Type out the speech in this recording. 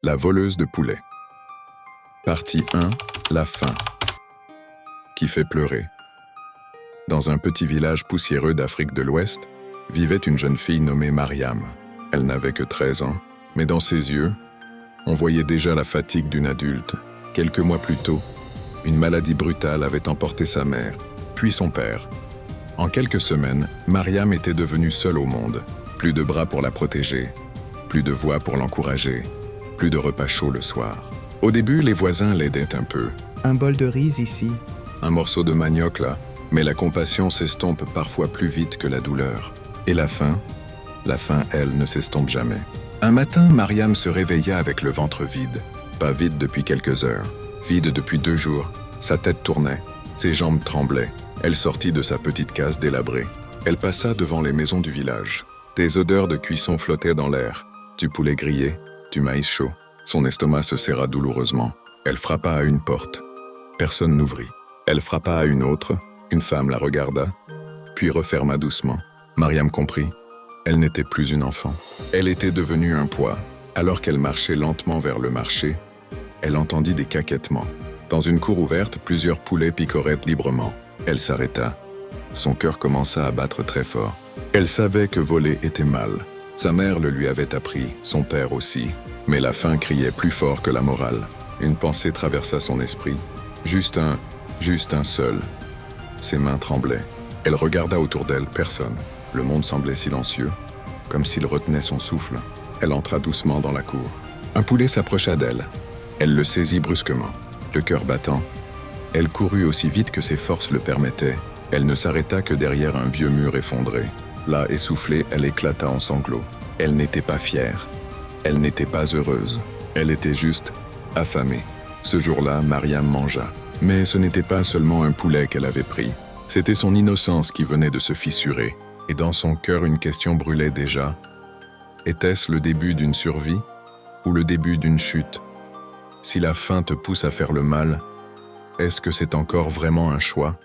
La voleuse de poulet. Partie 1. La faim. Qui fait pleurer. Dans un petit village poussiéreux d'Afrique de l'Ouest, vivait une jeune fille nommée Mariam. Elle n'avait que 13 ans, mais dans ses yeux, on voyait déjà la fatigue d'une adulte. Quelques mois plus tôt, une maladie brutale avait emporté sa mère, puis son père. En quelques semaines, Mariam était devenue seule au monde. Plus de bras pour la protéger, plus de voix pour l'encourager, plus de repas chauds le soir. Au début, les voisins l'aidaient un peu. Un bol de riz ici. Un morceau de manioc là, mais la compassion s'estompe parfois plus vite que la douleur. Et la faim, elle, ne s'estompe jamais. Un matin, Mariam se réveilla avec le ventre vide. Pas vide depuis quelques heures, vide depuis 2 jours. Sa tête tournait, ses jambes tremblaient. Elle sortit de sa petite case délabrée. Elle passa devant les maisons du village. Des odeurs de cuisson flottaient dans l'air. Du poulet grillé, du maïs chaud. Son estomac se serra douloureusement. Elle frappa à une porte. Personne n'ouvrit. Elle frappa à une autre. Une femme la regarda, puis referma doucement. Mariam comprit. Elle n'était plus une enfant. Elle était devenue un poids. Alors qu'elle marchait lentement vers le marché, elle entendit des caquettements. Dans une cour ouverte, plusieurs poulets picoraient librement. Elle s'arrêta. Son cœur commença à battre très fort. Elle savait que voler était mal. Sa mère le lui avait appris, son père aussi. Mais la faim criait plus fort que la morale. Une pensée traversa son esprit. Juste un seul. Ses mains tremblaient. Elle regarda autour d'elle, personne. Le monde semblait silencieux, comme s'il retenait son souffle. Elle entra doucement dans la cour. Un poulet s'approcha d'elle. Elle le saisit brusquement, le cœur battant. Elle courut aussi vite que ses forces le permettaient. Elle ne s'arrêta que derrière un vieux mur effondré. Là, essoufflée, elle éclata en sanglots. Elle n'était pas fière. Elle n'était pas heureuse. Elle était juste affamée. Ce jour-là, Mariam mangea. Mais ce n'était pas seulement un poulet qu'elle avait pris. C'était son innocence qui venait de se fissurer. Et dans son cœur, une question brûlait déjà. Était-ce le début d'une survie ou le début d'une chute? Si la faim te pousse à faire le mal, est-ce que c'est encore vraiment un choix?